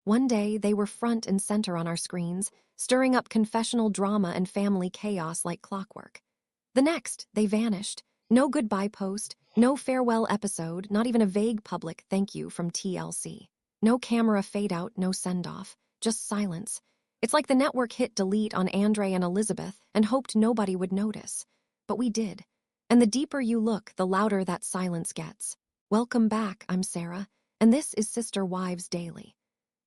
One day, they were front and center on our screens, stirring up confessional drama and family chaos like clockwork. The next, they vanished. No goodbye post, no farewell episode, not even a vague public thank you from TLC. No camera fade-out, no send-off, just silence. It's like the network hit delete on Andrei and Elizabeth and hoped nobody would notice. But we did. And the deeper you look, the louder that silence gets. Welcome back, I'm Sarah, and this is Sister Wives Daily.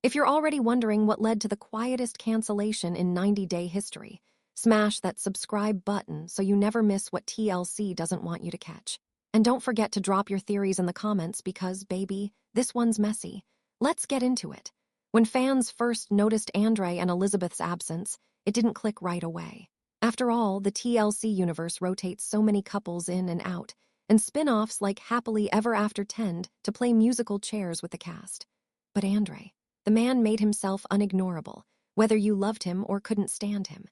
If you're already wondering what led to the quietest cancellation in 90-day history, smash that subscribe button so you never miss what TLC doesn't want you to catch. And don't forget to drop your theories in the comments because, baby, this one's messy. Let's get into it. When fans first noticed Andrei and Elizabeth's absence, it didn't click right away. After all, the TLC universe rotates so many couples in and out, and spin-offs like Happily Ever After tend to play musical chairs with the cast. But Andrei, the man made himself unignorable, whether you loved him or couldn't stand him.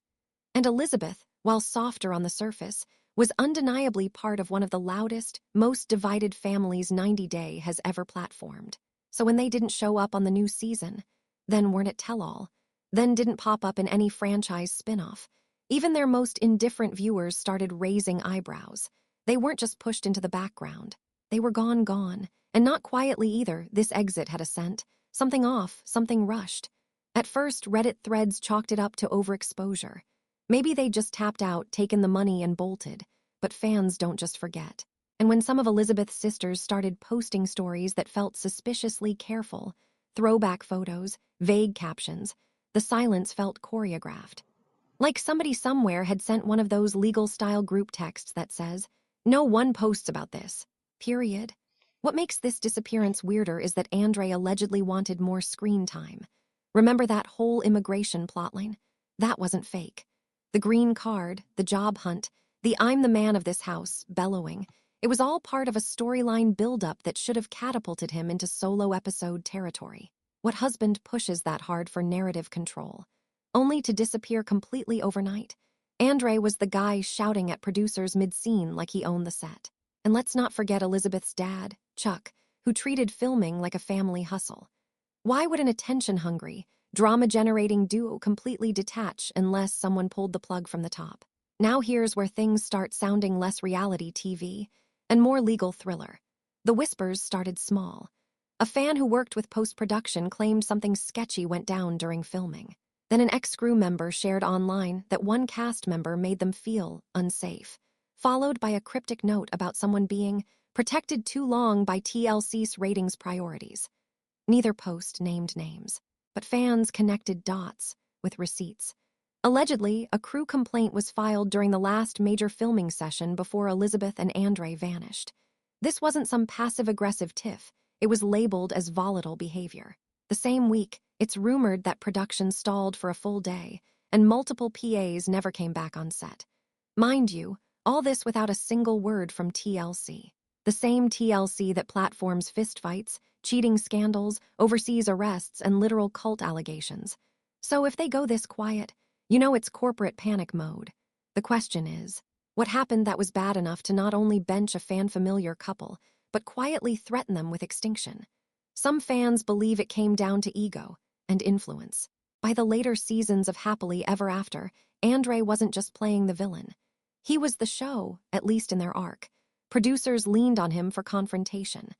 And Elizabeth, while softer on the surface, was undeniably part of one of the loudest, most divided families 90-day has ever platformed. So when they didn't show up on the new season, then weren't at tell-all, then didn't pop up in any franchise spin-off, even their most indifferent viewers started raising eyebrows. They weren't just pushed into the background. They were gone, and not quietly either. This exit had a scent. Something off, something rushed. At first, Reddit threads chalked it up to overexposure. Maybe they just tapped out, taken the money, and bolted. But fans don't just forget. And when some of Elizabeth's sisters started posting stories that felt suspiciously careful, throwback photos, vague captions, the silence felt choreographed. Like somebody somewhere had sent one of those legal-style group texts that says, "No one posts about this. Period." What makes this disappearance weirder is that Andrei allegedly wanted more screen time. Remember that whole immigration plotline? That wasn't fake. The green card, the job hunt, the "I'm the man of this house" bellowing, it was all part of a storyline buildup that should have catapulted him into solo episode territory. What husband pushes that hard for narrative control? Only to disappear completely overnight. Andrei was the guy shouting at producers mid-scene like he owned the set. And let's not forget Elizabeth's dad, Chuck, who treated filming like a family hustle. Why would an attention-hungry, drama-generating duo completely detach unless someone pulled the plug from the top? Now here's where things start sounding less reality TV and more legal thriller. The whispers started small. A fan who worked with post-production claimed something sketchy went down during filming. Then an ex-crew member shared online that one cast member made them feel unsafe, followed by a cryptic note about someone being protected too long by TLC's ratings priorities. Neither post named names, but fans connected dots with receipts. Allegedly, a crew complaint was filed during the last major filming session before Elizabeth and Andrei vanished. This wasn't some passive-aggressive tiff. It was labeled as volatile behavior. The same week, it's rumored that production stalled for a full day, and multiple PAs never came back on set. Mind you, all this without a single word from TLC. The same TLC that platforms fistfights, cheating scandals, overseas arrests, and literal cult allegations. So if they go this quiet, you know it's corporate panic mode. The question is, what happened that was bad enough to not only bench a fan-familiar couple, but quietly threaten them with extinction? Some fans believe it came down to ego and influence. By the later seasons of Happily Ever After, Andrei wasn't just playing the villain. He was the show, at least in their arc. Producers leaned on him for confrontation.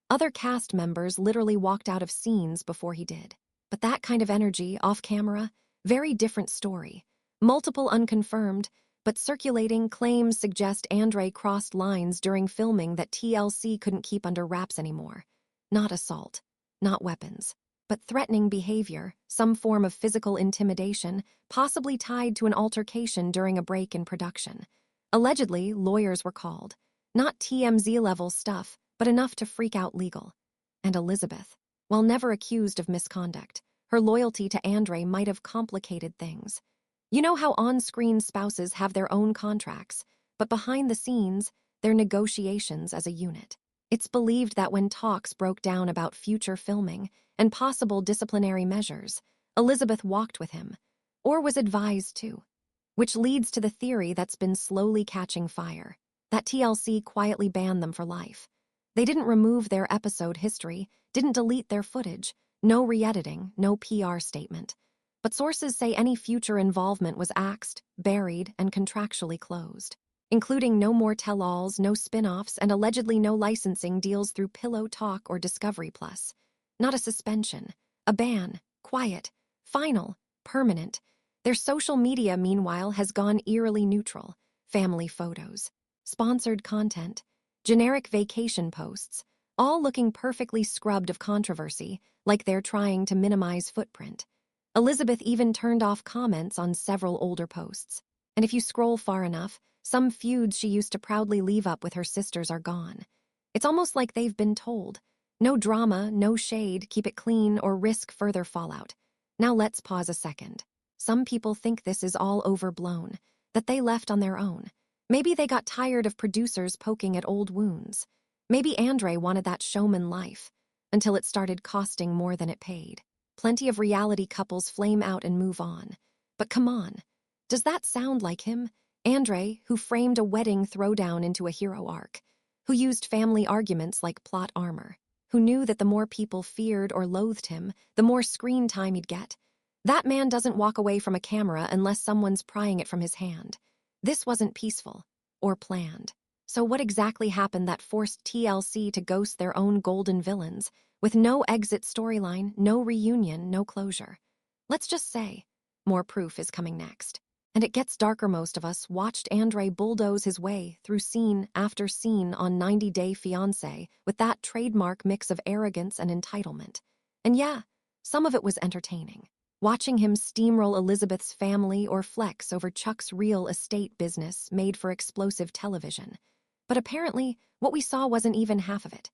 Other cast members literally walked out of scenes before he did. But that kind of energy, off-camera, very different story. Multiple unconfirmed, but circulating claims suggest Andrei crossed lines during filming that TLC couldn't keep under wraps anymore. Not assault, not weapons, but threatening behavior, some form of physical intimidation, possibly tied to an altercation during a break in production. Allegedly, lawyers were called. Not TMZ-level stuff, but enough to freak out legal. And Elizabeth, while never accused of misconduct, her loyalty to Andrei might have complicated things. You know how on-screen spouses have their own contracts, but behind the scenes, they're negotiations as a unit. It's believed that when talks broke down about future filming and possible disciplinary measures, Elizabeth walked with him, or was advised to. Which leads to the theory that's been slowly catching fire, that TLC quietly banned them for life. They didn't remove their episode history, didn't delete their footage. no re-editing, no PR statement. But sources say any future involvement was axed, buried, and contractually closed, including no more tell-alls, no spin-offs, and allegedly no licensing deals through Pillow Talk or Discovery Plus. Not a suspension, a ban, quiet, final, permanent. Their social media, meanwhile, has gone eerily neutral. Family photos, sponsored content, generic vacation posts, all looking perfectly scrubbed of controversy, like they're trying to minimize footprint. Elizabeth even turned off comments on several older posts. And if you scroll far enough, some feuds she used to proudly leave up with her sisters are gone. It's almost like they've been told, no drama, no shade, keep it clean, or risk further fallout. Now let's pause a second. Some people think this is all overblown, that they left on their own. Maybe they got tired of producers poking at old wounds. Maybe Andrei wanted that showman life, until it started costing more than it paid. Plenty of reality couples flame out and move on. But come on, does that sound like him? Andrei, who framed a wedding throwdown into a hero arc, who used family arguments like plot armor, who knew that the more people feared or loathed him, the more screen time he'd get. That man doesn't walk away from a camera unless someone's prying it from his hand. This wasn't peaceful or planned. So what exactly happened that forced TLC to ghost their own golden villains, with no exit storyline, no reunion, no closure? Let's just say, more proof is coming next. And it gets darker. Most of us watched Andrei bulldoze his way through scene after scene on 90 Day Fiancé with that trademark mix of arrogance and entitlement. And yeah, some of it was entertaining. Watching him steamroll Elizabeth's family or flex over Chuck's real estate business made for explosive television. But apparently, what we saw wasn't even half of it.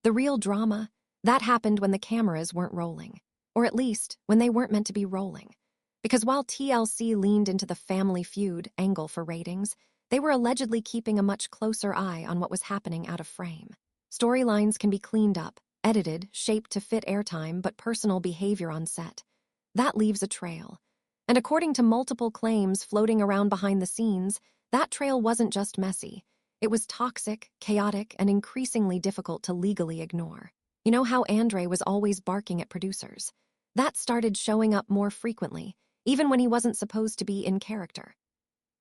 The real drama, that happened when the cameras weren't rolling. Or at least, when they weren't meant to be rolling. Because while TLC leaned into the family feud angle for ratings, they were allegedly keeping a much closer eye on what was happening out of frame. Storylines can be cleaned up, edited, shaped to fit airtime, but personal behavior on set, that leaves a trail. And according to multiple claims floating around behind the scenes, that trail wasn't just messy. It was toxic, chaotic, and increasingly difficult to legally ignore. You know how Andrei was always barking at producers? That started showing up more frequently, even when he wasn't supposed to be in character.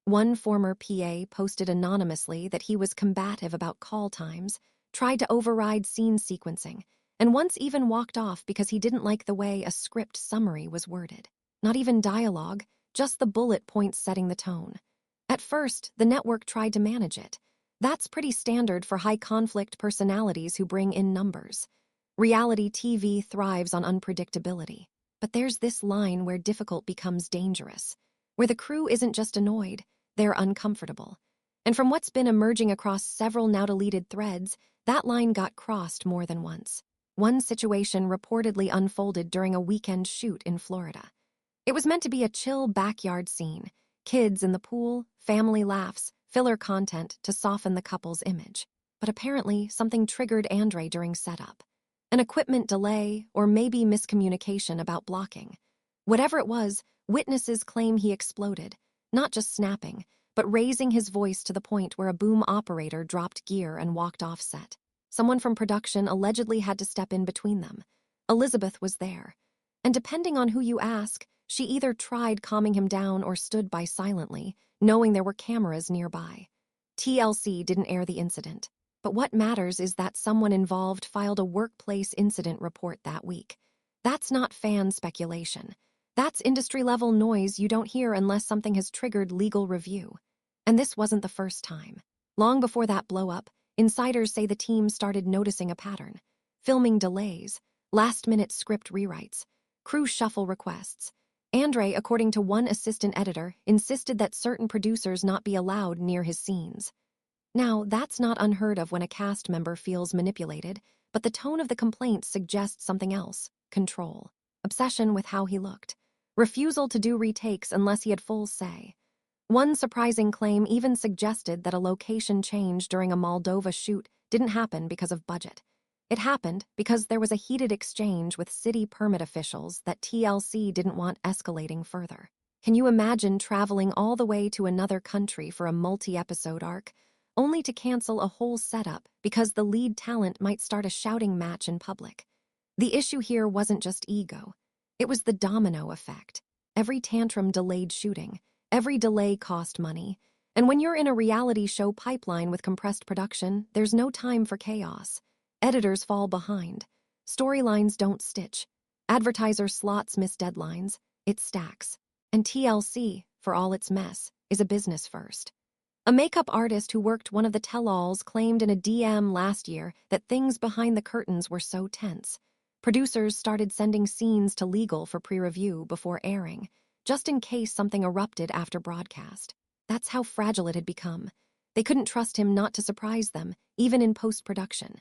One former PA posted anonymously that he was combative about call times, tried to override scene sequencing, and once even walked off because he didn't like the way a script summary was worded. Not even dialogue, just the bullet points setting the tone. At first, the network tried to manage it. That's pretty standard for high-conflict personalities who bring in numbers. Reality TV thrives on unpredictability. But there's this line where difficult becomes dangerous, where the crew isn't just annoyed, they're uncomfortable. And from what's been emerging across several now-deleted threads, that line got crossed more than once. One situation reportedly unfolded during a weekend shoot in Florida. It was meant to be a chill backyard scene, kids in the pool, family laughs, filler content to soften the couple's image. But apparently, something triggered Andrei during setup. An equipment delay, or maybe miscommunication about blocking. Whatever it was, witnesses claim he exploded, not just snapping, but raising his voice to the point where a boom operator dropped gear and walked off set. Someone from production allegedly had to step in between them. Elizabeth was there. And depending on who you ask, she either tried calming him down or stood by silently, knowing there were cameras nearby. TLC didn't air the incident. But what matters is that someone involved filed a workplace incident report that week. That's not fan speculation. That's industry-level noise you don't hear unless something has triggered legal review. And this wasn't the first time. Long before that blow-up, insiders say the team started noticing a pattern. Filming delays, last-minute script rewrites, crew shuffle requests. Andrei, according to one assistant editor, insisted that certain producers not be allowed near his scenes. Now, that's not unheard of when a cast member feels manipulated, but the tone of the complaints suggests something else: control, obsession with how he looked, refusal to do retakes unless he had full say. One surprising claim even suggested that a location change during a Moldova shoot didn't happen because of budget. It happened because there was a heated exchange with city permit officials that TLC didn't want escalating further. Can you imagine traveling all the way to another country for a multi-episode arc, only to cancel a whole setup because the lead talent might start a shouting match in public? The issue here wasn't just ego. It was the domino effect. Every tantrum delayed shooting. Every delay cost money. And when you're in a reality show pipeline with compressed production, there's no time for chaos. Editors fall behind. Storylines don't stitch. Advertiser slots miss deadlines. It stacks. And TLC, for all its mess, is a business first. A makeup artist who worked one of the tell-alls claimed in a DM last year that things behind the curtains were so tense. Producers started sending scenes to legal for pre-review before airing, just in case something erupted after broadcast. That's how fragile it had become. They couldn't trust him not to surprise them, even in post-production.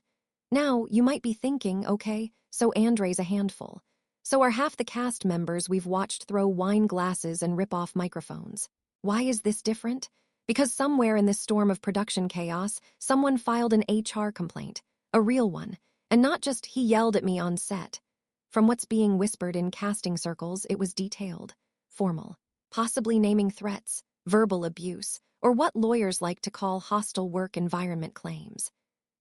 Now, you might be thinking, okay, so Andrei's a handful. So are half the cast members we've watched throw wine glasses and rip off microphones. Why is this different? Because somewhere in this storm of production chaos, someone filed an HR complaint, a real one, and not just "he yelled at me on set." From what's being whispered in casting circles, it was detailed, formal, possibly naming threats, verbal abuse, or what lawyers like to call hostile work environment claims.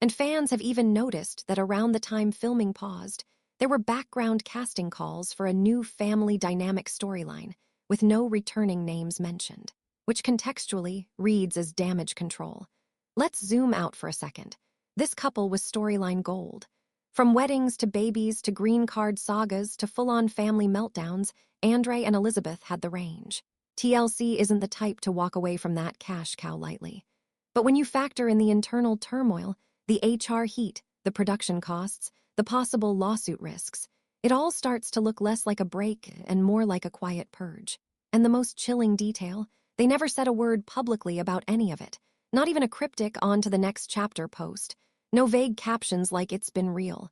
And fans have even noticed that around the time filming paused, there were background casting calls for a new family dynamic storyline, with no returning names mentioned, which contextually reads as damage control. Let's zoom out for a second. This couple was storyline gold. From weddings to babies to green card sagas to full-on family meltdowns, Andrei and Elizabeth had the range. TLC isn't the type to walk away from that cash cow lightly. But when you factor in the internal turmoil, the HR heat, the production costs, the possible lawsuit risks, it all starts to look less like a break and more like a quiet purge. And the most chilling detail, they never said a word publicly about any of it, not even a cryptic "on to the next chapter" post. No vague captions like "it's been real."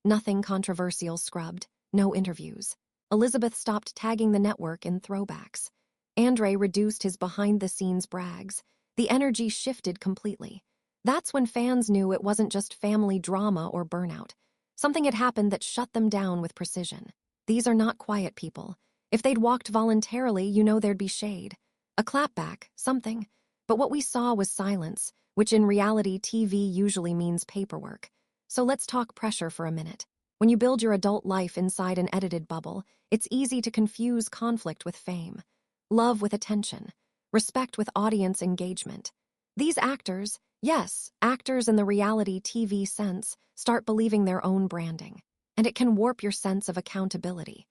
Nothing controversial scrubbed, no interviews. Elizabeth stopped tagging the network in throwbacks. Andrei reduced his behind-the-scenes brags. The energy shifted completely. That's when fans knew it wasn't just family drama or burnout. Something had happened that shut them down with precision. These are not quiet people. If they'd walked voluntarily, you know there'd be shade. A clapback, something. But what we saw was silence, which in reality TV usually means paperwork. So let's talk pressure for a minute. When you build your adult life inside an edited bubble, it's easy to confuse conflict with fame, love with attention, respect with audience engagement. These actors, yes, actors in the reality TV sense, start believing their own branding, and it can warp your sense of accountability.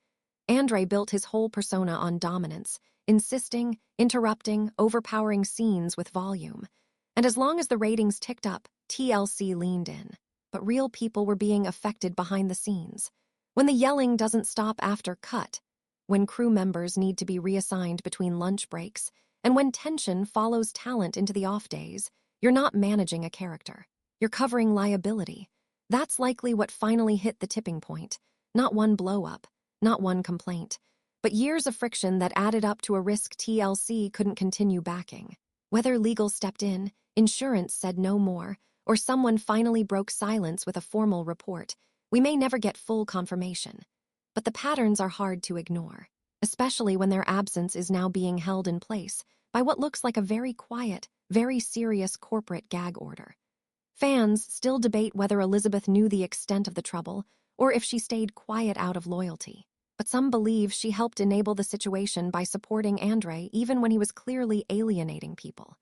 Andrei built his whole persona on dominance, insisting, interrupting, overpowering scenes with volume. And as long as the ratings ticked up, TLC leaned in. But real people were being affected behind the scenes. When the yelling doesn't stop after cut, when crew members need to be reassigned between lunch breaks, and when tension follows talent into the off days, you're not managing a character. You're covering liability. That's likely what finally hit the tipping point. Not one blow-up, not one complaint, but years of friction that added up to a risk TLC couldn't continue backing. Whether legal stepped in, insurance said no more, or someone finally broke silence with a formal report, we may never get full confirmation. But the patterns are hard to ignore, especially when their absence is now being held in place by what looks like a very quiet, very serious corporate gag order. Fans still debate whether Elizabeth knew the extent of the trouble or if she stayed quiet out of loyalty. But some believe she helped enable the situation by supporting Andrei even when he was clearly alienating people.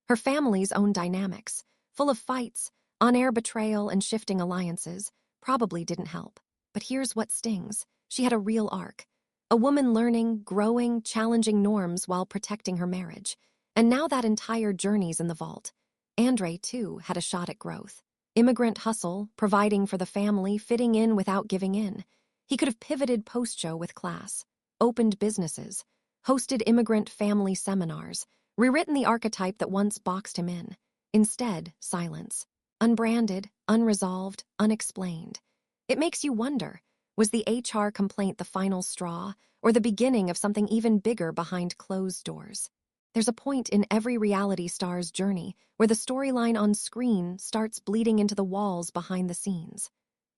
Her family's own dynamics, full of fights, on-air betrayal, and shifting alliances, probably didn't help. But here's what stings. She had a real arc. A woman learning, growing, challenging norms while protecting her marriage. And now that entire journey's in the vault. Andrei, too, had a shot at growth. Immigrant hustle, providing for the family, fitting in without giving in. He could have pivoted post-show with class, opened businesses, hosted immigrant family seminars, rewritten the archetype that once boxed him in. Instead, silence. Unbranded, unresolved, unexplained. It makes you wonder, was the HR complaint the final straw, or the beginning of something even bigger behind closed doors? There's a point in every reality star's journey where the storyline on screen starts bleeding into the walls behind the scenes.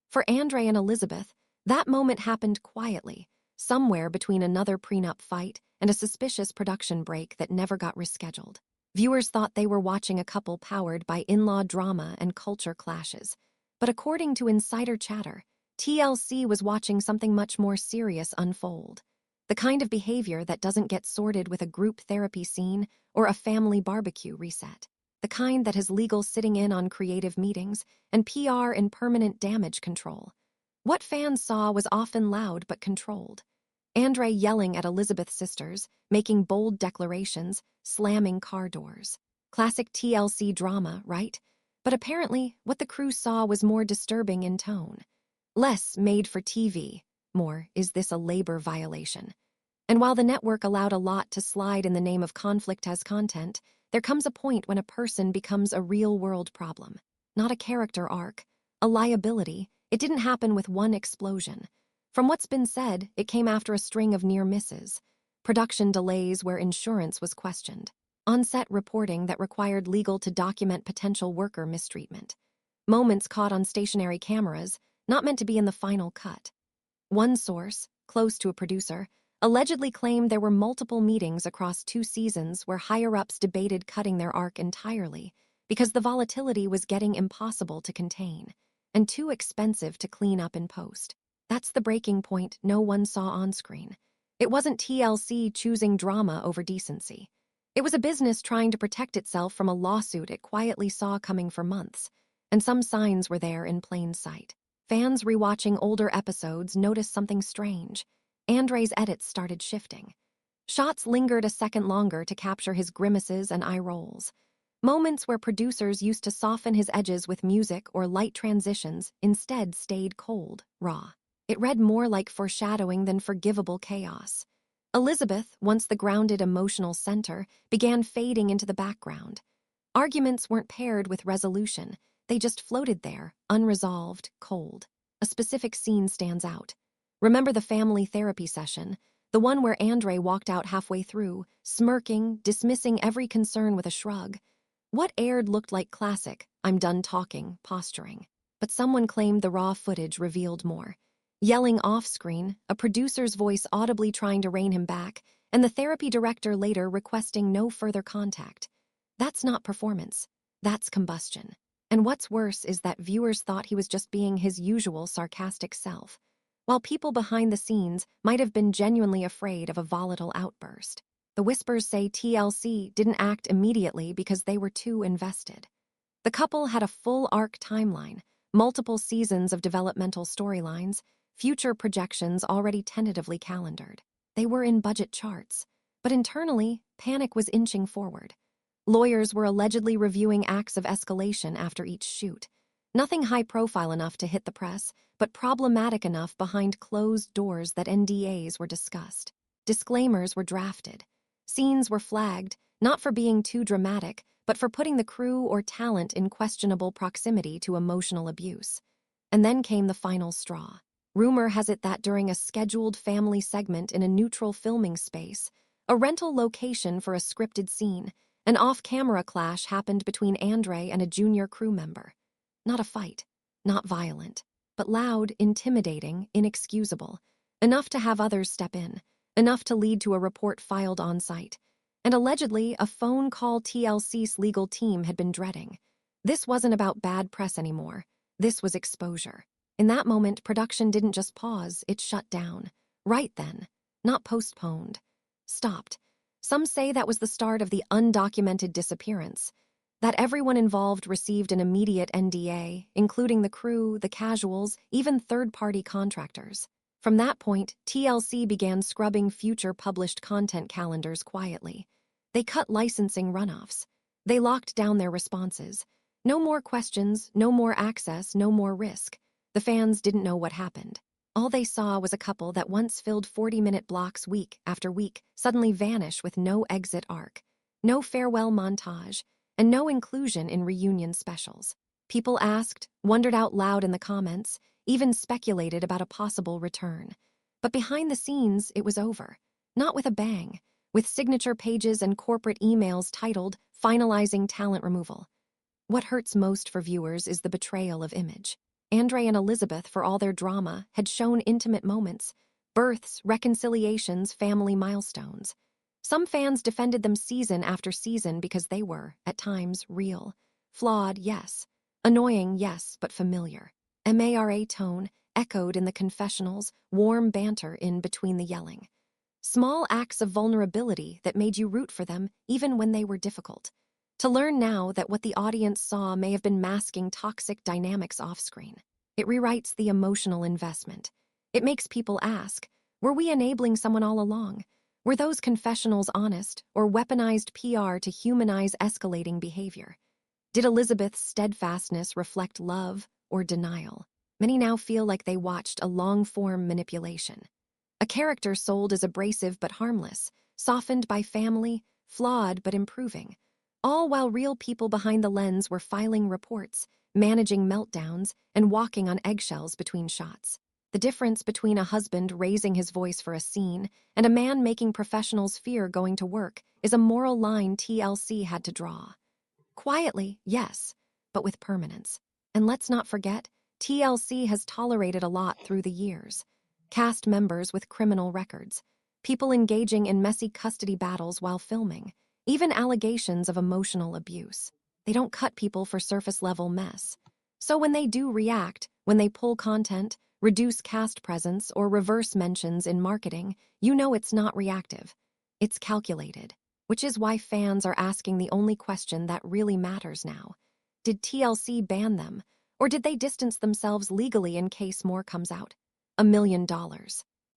For Andrei and Elizabeth, that moment happened quietly, somewhere between another prenup fight and a suspicious production break that never got rescheduled. Viewers thought they were watching a couple powered by in-law drama and culture clashes. But according to insider chatter, TLC was watching something much more serious unfold. The kind of behavior that doesn't get sorted with a group therapy scene or a family barbecue reset. The kind that has legal sitting in on creative meetings and PR in permanent damage control. What fans saw was often loud but controlled. Andrei yelling at Elizabeth's sisters, making bold declarations, slamming car doors. Classic TLC drama, right? But apparently, what the crew saw was more disturbing in tone. Less made for TV, more, is this a labor violation? And while the network allowed a lot to slide in the name of conflict as content, there comes a point when a person becomes a real-world problem. Not a character arc, a liability. It didn't happen with one explosion. From what's been said, it came after a string of near misses. Production delays where insurance was questioned. On-set reporting that required legal to document potential worker mistreatment. Moments caught on stationary cameras, not meant to be in the final cut. One source, close to a producer, allegedly claimed there were multiple meetings across 2 seasons where higher-ups debated cutting their arc entirely because the volatility was getting impossible to contain and too expensive to clean up in post. That's the breaking point no one saw on screen. It wasn't TLC choosing drama over decency. It was a business trying to protect itself from a lawsuit it quietly saw coming for months, and some signs were there in plain sight. Fans rewatching older episodes noticed something strange. Andrei's edits started shifting. Shots lingered a second longer to capture his grimaces and eye rolls. Moments where producers used to soften his edges with music or light transitions instead stayed cold, raw. It read more like foreshadowing than forgivable chaos. Elizabeth, once the grounded emotional center, began fading into the background. Arguments weren't paired with resolution. They just floated there, unresolved, cold. A specific scene stands out. Remember the family therapy session, the one where Andrei walked out halfway through, smirking, dismissing every concern with a shrug. What aired looked like classic, I'm done talking, posturing. But someone claimed the raw footage revealed more. Yelling off-screen, a producer's voice audibly trying to rein him back, and the therapy director later requesting no further contact. That's not performance. That's combustion. And what's worse is that viewers thought he was just being his usual sarcastic self, while people behind the scenes might have been genuinely afraid of a volatile outburst. The whispers say TLC didn't act immediately because they were too invested. The couple had a full arc timeline, multiple seasons of developmental storylines, future projections already tentatively calendared. They were in budget charts, but internally, panic was inching forward. Lawyers were allegedly reviewing acts of escalation after each shoot. Nothing high-profile enough to hit the press, but problematic enough behind closed doors that NDAs were discussed. Disclaimers were drafted. Scenes were flagged, not for being too dramatic, but for putting the crew or talent in questionable proximity to emotional abuse. And then came the final straw. Rumor has it that during a scheduled family segment in a neutral filming space, a rental location for a scripted scene, an off-camera clash happened between Andrei and a junior crew member. Not a fight, not violent, but loud, intimidating, inexcusable, enough to have others step in, enough to lead to a report filed on site. And allegedly, a phone call TLC's legal team had been dreading. This wasn't about bad press anymore. This was exposure. In that moment, production didn't just pause, it shut down. Right then. Not postponed. Stopped. Some say that was the start of the undocumented disappearance. That everyone involved received an immediate NDA, including the crew, the casuals, even third-party contractors. From that point, TLC began scrubbing future published content calendars quietly. They cut licensing runoffs. They locked down their responses. No more questions, no more access, no more risk. The fans didn't know what happened. All they saw was a couple that once filled 40-minute blocks week after week suddenly vanish with no exit arc, no farewell montage, and no inclusion in reunion specials. People asked, wondered out loud in the comments, even speculated about a possible return. But behind the scenes, it was over. Not with a bang, with signature pages and corporate emails titled, "Finalizing Talent Removal." What hurts most for viewers is the betrayal of image. Andrei and Elizabeth, for all their drama, had shown intimate moments, births, reconciliations, family milestones. Some fans defended them season after season because they were, at times, real. Flawed, yes. Annoying, yes, but familiar. MARA tone, echoed in the confessionals, warm banter in between the yelling. Small acts of vulnerability that made you root for them even when they were difficult. To learn now that what the audience saw may have been masking toxic dynamics off-screen. It rewrites the emotional investment. It makes people ask, were we enabling someone all along? Were those confessionals honest or weaponized PR to humanize escalating behavior? Did Elizabeth's steadfastness reflect love or denial? Many now feel like they watched a long-form manipulation. A character sold as abrasive but harmless, softened by family, flawed but improving, all while real people behind the lens were filing reports, managing meltdowns, and walking on eggshells between shots. The difference between a husband raising his voice for a scene and a man making professionals fear going to work is a moral line TLC had to draw. Quietly, yes, but with permanence. And let's not forget, TLC has tolerated a lot through the years. Cast members with criminal records, people engaging in messy custody battles while filming, even allegations of emotional abuse. They don't cut people for surface-level mess. So when they do react, when they pull content, reduce cast presence, or reverse mentions in marketing, you know it's not reactive. It's calculated. Which is why fans are asking the only question that really matters now. Did TLC ban them, or did they distance themselves legally in case more comes out? $1 million.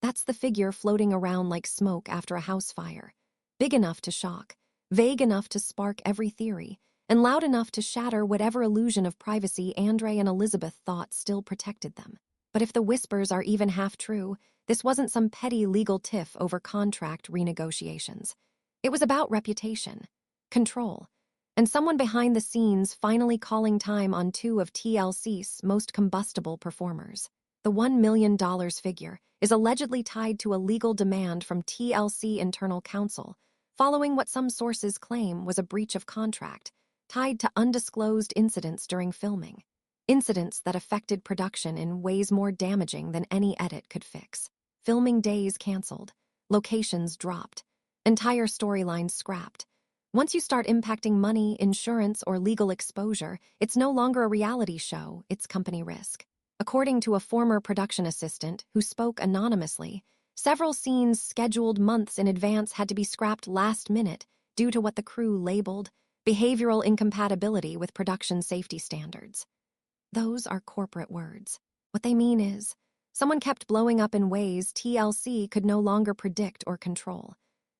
That's the figure floating around like smoke after a house fire. Big enough to shock, vague enough to spark every theory, and loud enough to shatter whatever illusion of privacy Andrei and Elizabeth thought still protected them. But if the whispers are even half true, this wasn't some petty legal tiff over contract renegotiations. It was about reputation, control, and someone behind the scenes finally calling time on two of TLC's most combustible performers. The $1 million figure is allegedly tied to a legal demand from TLC internal counsel, following what some sources claim was a breach of contract, tied to undisclosed incidents during filming. Incidents that affected production in ways more damaging than any edit could fix. Filming days canceled, locations dropped, entire storylines scrapped. Once you start impacting money, insurance, or legal exposure, it's no longer a reality show, it's company risk. According to a former production assistant who spoke anonymously, several scenes scheduled months in advance had to be scrapped last minute due to what the crew labeled behavioral incompatibility with production safety standards. Those are corporate words. What they mean is, someone kept blowing up in ways TLC could no longer predict or control.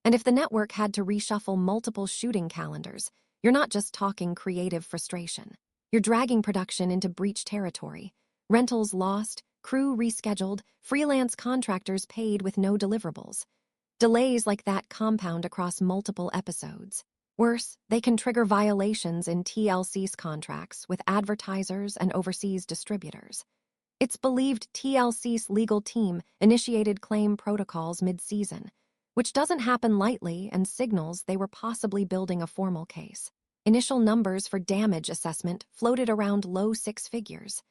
And if the network had to reshuffle multiple shooting calendars, you're not just talking creative frustration. You're dragging production into breach territory. Rentals lost, crew rescheduled, freelance contractors paid with no deliverables. Delays like that compound across multiple episodes. Worse, they can trigger violations in TLC's contracts with advertisers and overseas distributors. It's believed TLC's legal team initiated claim protocols mid-season, which doesn't happen lightly and signals they were possibly building a formal case. Initial numbers for damage assessment floated around low six figures,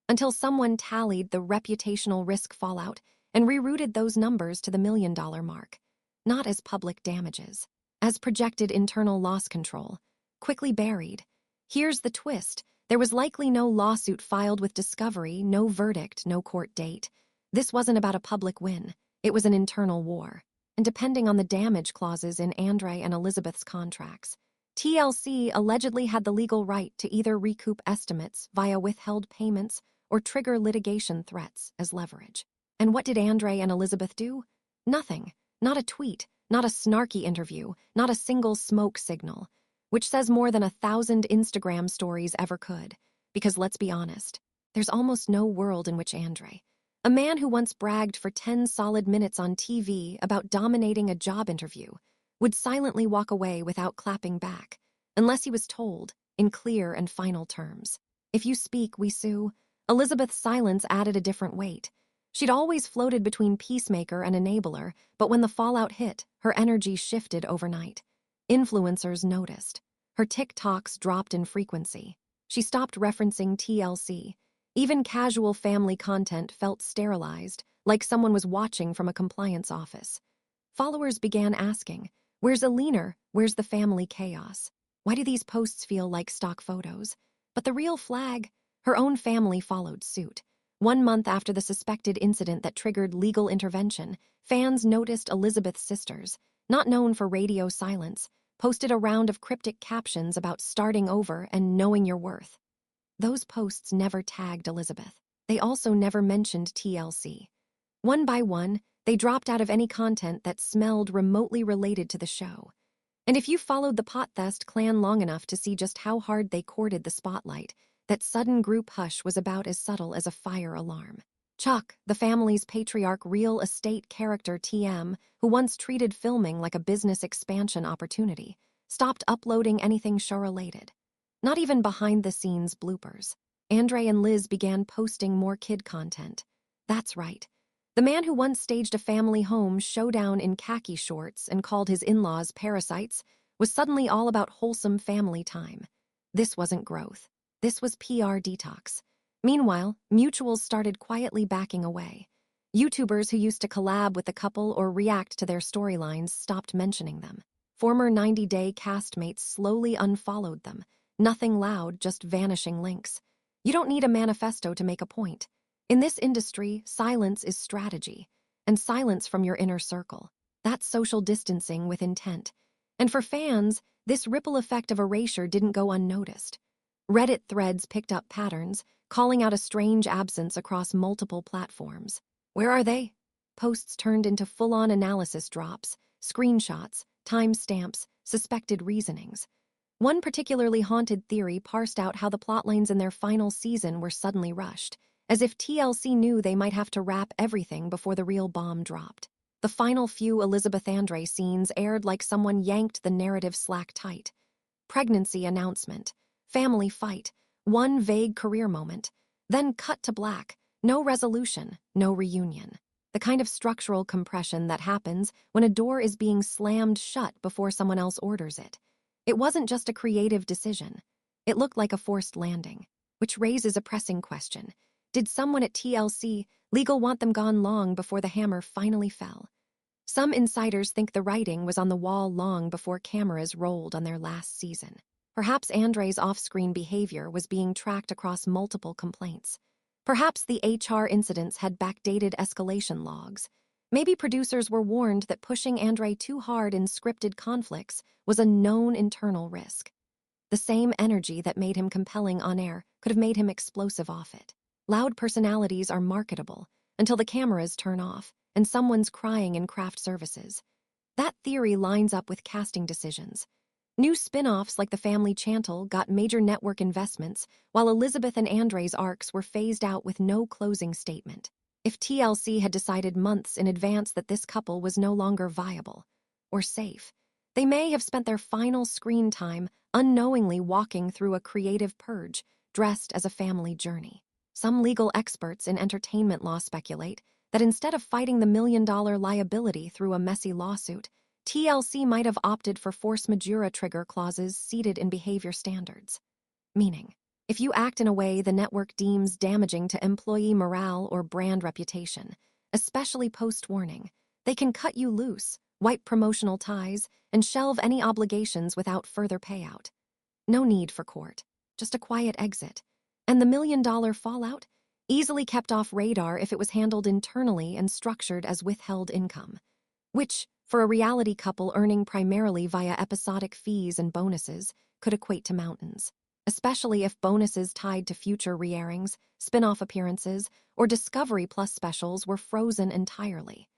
until someone tallied the reputational risk fallout and rerouted those numbers to the $1 million mark, not as public damages, as projected internal loss control, quickly buried. Here's the twist. There was likely no lawsuit filed with discovery, no verdict, no court date. This wasn't about a public win. It was an internal war. And depending on the damage clauses in Andrei and Elizabeth's contracts, TLC allegedly had the legal right to either recoup estimates via withheld payments or trigger litigation threats as leverage. And what did Andrei and Elizabeth do? Nothing. Not a tweet, not a snarky interview, not a single smoke signal, which says more than 1,000 Instagram stories ever could. Because let's be honest, there's almost no world in which Andrei, a man who once bragged for 10 solid minutes on TV about dominating a job interview, would silently walk away without clapping back, unless he was told, in clear and final terms. If you speak, we sue. Elizabeth's silence added a different weight. She'd always floated between peacemaker and enabler, but when the fallout hit, her energy shifted overnight. Influencers noticed. Her TikToks dropped in frequency. She stopped referencing TLC. Even casual family content felt sterilized, like someone was watching from a compliance office. Followers began asking, where's a leaner? Where's the family chaos? Why do these posts feel like stock photos? But the real flag? Her own family followed suit. 1 month after the suspected incident that triggered legal intervention, fans noticed Elizabeth's sisters, not known for radio silence, posted a round of cryptic captions about starting over and knowing your worth. Those posts never tagged Elizabeth. They also never mentioned TLC. One by one, they dropped out of any content that smelled remotely related to the show. And if you followed the Potthest clan long enough to see just how hard they courted the spotlight, that sudden group hush was about as subtle as a fire alarm. Chuck, the family's patriarch real estate character TM, who once treated filming like a business expansion opportunity, stopped uploading anything show-related. Not even behind-the-scenes bloopers. Andrei and Liz began posting more kid content. That's right. The man who once staged a family home showdown in khaki shorts and called his in-laws parasites was suddenly all about wholesome family time. This wasn't growth. This was PR detox. Meanwhile, mutuals started quietly backing away. YouTubers who used to collab with the couple or react to their storylines stopped mentioning them. Former 90-day castmates slowly unfollowed them. Nothing loud, just vanishing links. You don't need a manifesto to make a point. In this industry, silence is strategy, and silence from your inner circle. That's social distancing with intent. And for fans, this ripple effect of erasure didn't go unnoticed. Reddit threads picked up patterns, calling out a strange absence across multiple platforms. Where are they? Posts turned into full-on analysis drops, screenshots, timestamps, suspected reasonings. One particularly haunted theory parsed out how the plotlines in their final season were suddenly rushed, as if TLC knew they might have to wrap everything before the real bomb dropped. The final few Elizabeth-Andrei scenes aired like someone yanked the narrative slack tight. Pregnancy announcement, family fight, one vague career moment, then cut to black, no resolution, no reunion. The kind of structural compression that happens when a door is being slammed shut before someone else orders it. It wasn't just a creative decision. It looked like a forced landing, which raises a pressing question. Did someone at TLC legal want them gone long before the hammer finally fell? Some insiders think the writing was on the wall long before cameras rolled on their last season. Perhaps Andrei's off-screen behavior was being tracked across multiple complaints. Perhaps the HR incidents had backdated escalation logs. Maybe producers were warned that pushing Andrei too hard in scripted conflicts was a known internal risk. The same energy that made him compelling on air could have made him explosive off it. Loud personalities are marketable until the cameras turn off and someone's crying in craft services. That theory lines up with casting decisions. New spin-offs like The Family Channel got major network investments, while Elizabeth and Andrei's arcs were phased out with no closing statement. If TLC had decided months in advance that this couple was no longer viable or safe, they may have spent their final screen time unknowingly walking through a creative purge, dressed as a family journey. Some legal experts in entertainment law speculate that instead of fighting the million-dollar liability through a messy lawsuit, TLC might have opted for force majeure trigger clauses seated in behavior standards. Meaning, if you act in a way the network deems damaging to employee morale or brand reputation, especially post-warning, they can cut you loose, wipe promotional ties, and shelve any obligations without further payout. No need for court, just a quiet exit. And the million-dollar fallout? Easily kept off radar if it was handled internally and structured as withheld income. Which, for a reality couple earning primarily via episodic fees and bonuses, could equate to mountains. Especially if bonuses tied to future re-airings, spin-off appearances, or Discovery Plus specials were frozen entirely.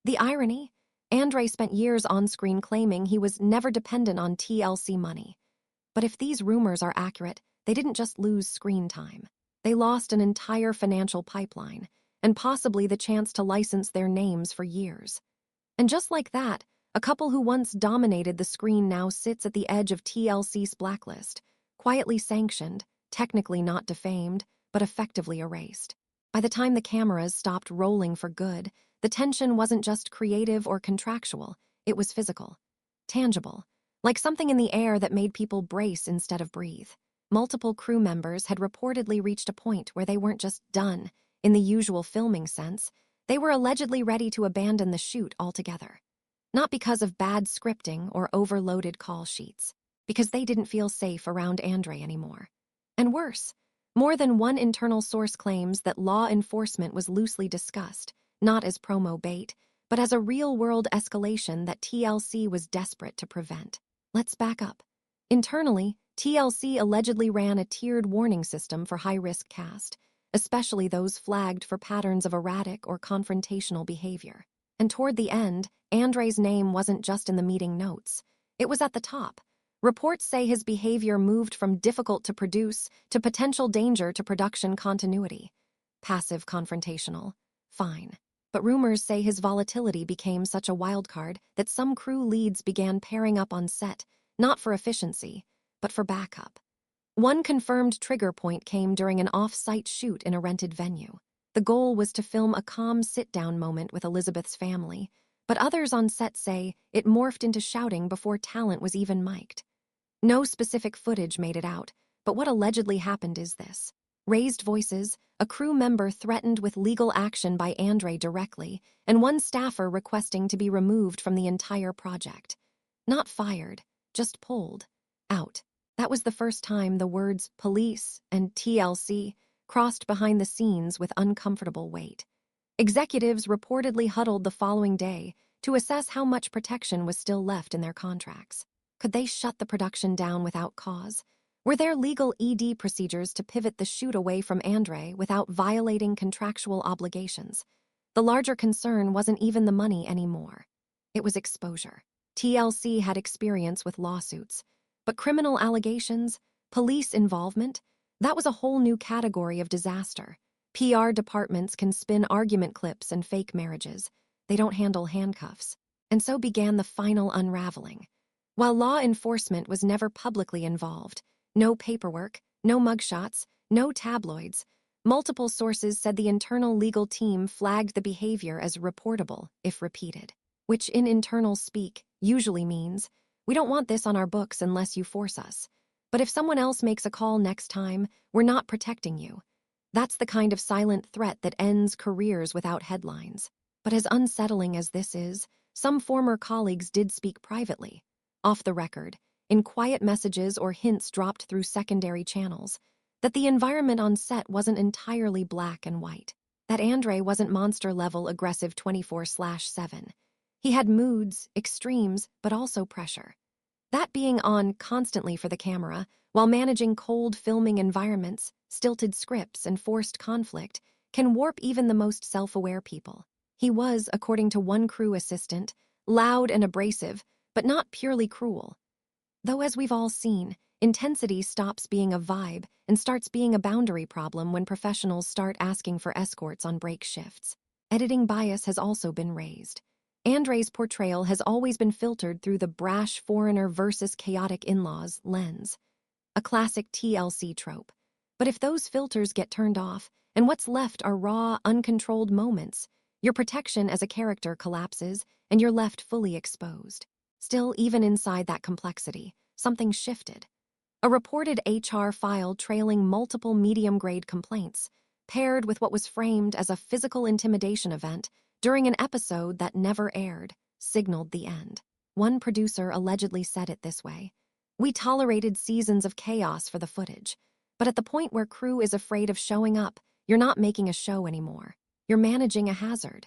The irony? Andrei spent years on-screen claiming he was never dependent on TLC money. But if these rumors are accurate, they didn't just lose screen time. They lost an entire financial pipeline, and possibly the chance to license their names for years. And just like that, a couple who once dominated the screen now sits at the edge of TLC's blacklist, quietly sanctioned, technically not defamed, but effectively erased. By the time the cameras stopped rolling for good, the tension wasn't just creative or contractual, it was physical, tangible, like something in the air that made people brace instead of breathe. Multiple crew members had reportedly reached a point where they weren't just done, in the usual filming sense, they were allegedly ready to abandon the shoot altogether. Not because of bad scripting or overloaded call sheets, because they didn't feel safe around Andrei anymore. And worse, More than one internal source claims that law enforcement was loosely discussed, not as promo bait, but as a real-world escalation that TLC was desperate to prevent. Let's back up. Internally, TLC allegedly ran a tiered warning system for high-risk cast, especially those flagged for patterns of erratic or confrontational behavior. And toward the end, Andrei's name wasn't just in the meeting notes. It was at the top. Reports say his behavior moved from difficult to produce to potential danger to production continuity. Passive confrontational. Fine. But rumors say his volatility became such a wildcard that some crew leads began pairing up on set, not for efficiency, but for backup. One confirmed trigger point came during an off-site shoot in a rented venue. The goal was to film a calm sit-down moment with Elizabeth's family, but others on set say it morphed into shouting before talent was even mic'd. No specific footage made it out, but what allegedly happened is this. Raised voices, a crew member threatened with legal action by Andrei directly, and one staffer requesting to be removed from the entire project. Not fired, just pulled. Out. That was the first time the words police and TLC crossed behind the scenes with uncomfortable weight. Executives reportedly huddled the following day to assess how much protection was still left in their contracts. Could they shut the production down without cause? Were there legal ED procedures to pivot the shoot away from Andrei without violating contractual obligations? The larger concern wasn't even the money anymore. It was exposure. TLC had experience with lawsuits, but criminal allegations, police involvement, that was a whole new category of disaster. PR departments can spin argument clips and fake marriages. They don't handle handcuffs. And so began the final unraveling. While law enforcement was never publicly involved, no paperwork, no mugshots, no tabloids, multiple sources said the internal legal team flagged the behavior as reportable if repeated, which in internal speak usually means, we don't want this on our books unless you force us. But if someone else makes a call next time, we're not protecting you. That's the kind of silent threat that ends careers without headlines. But as unsettling as this is, some former colleagues did speak privately, off the record, in quiet messages or hints dropped through secondary channels, that the environment on set wasn't entirely black and white, that Andrei wasn't monster-level aggressive 24/7. He had moods, extremes, but also pressure. That being on constantly for the camera, while managing cold filming environments, stilted scripts, and forced conflict, can warp even the most self-aware people. He was, according to one crew assistant, loud and abrasive, but not purely cruel. Though as we've all seen, intensity stops being a vibe and starts being a boundary problem when professionals start asking for escorts on break shifts. Editing bias has also been raised. Andrei's portrayal has always been filtered through the brash foreigner versus chaotic in-laws lens, a classic TLC trope. But if those filters get turned off, and what's left are raw, uncontrolled moments, your protection as a character collapses, and you're left fully exposed. Still, even inside that complexity, something shifted. A reported HR file trailing multiple medium-grade complaints, paired with what was framed as a physical intimidation event during an episode that never aired, signaled the end. One producer allegedly said it this way: "We tolerated seasons of chaos for the footage, but at the point where crew is afraid of showing up, you're not making a show anymore. You're managing a hazard."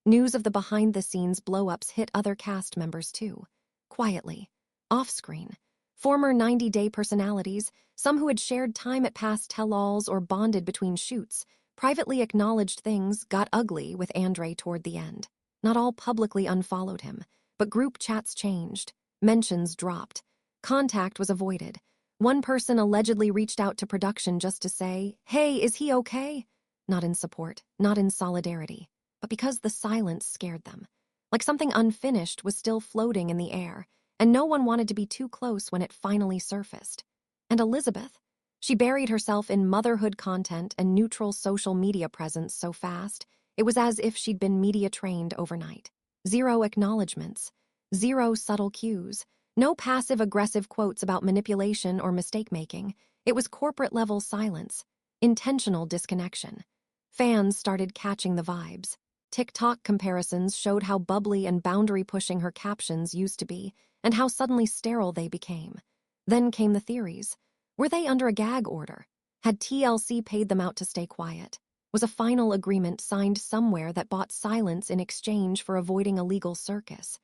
News of the behind-the-scenes blow-ups hit other cast members too. Quietly, off-screen. Former 90-day personalities, some who had shared time at past tell-alls or bonded between shoots, privately acknowledged things got ugly with Andrei toward the end. Not all publicly unfollowed him, but group chats changed, mentions dropped, contact was avoided. One person allegedly reached out to production just to say, "Hey, is he okay?" Not in support, not in solidarity, but because the silence scared them. Like something unfinished was still floating in the air, and no one wanted to be too close when it finally surfaced. And Elizabeth? She buried herself in motherhood content and neutral social media presence so fast, it was as if she'd been media-trained overnight. Zero acknowledgements, zero subtle cues, no passive-aggressive quotes about manipulation or mistake-making. It was corporate-level silence, intentional disconnection. Fans started catching the vibes. TikTok comparisons showed how bubbly and boundary-pushing her captions used to be, and how suddenly sterile they became. Then came the theories. Were they under a gag order? Had TLC paid them out to stay quiet? Was a final agreement signed somewhere that bought silence in exchange for avoiding a legal circus?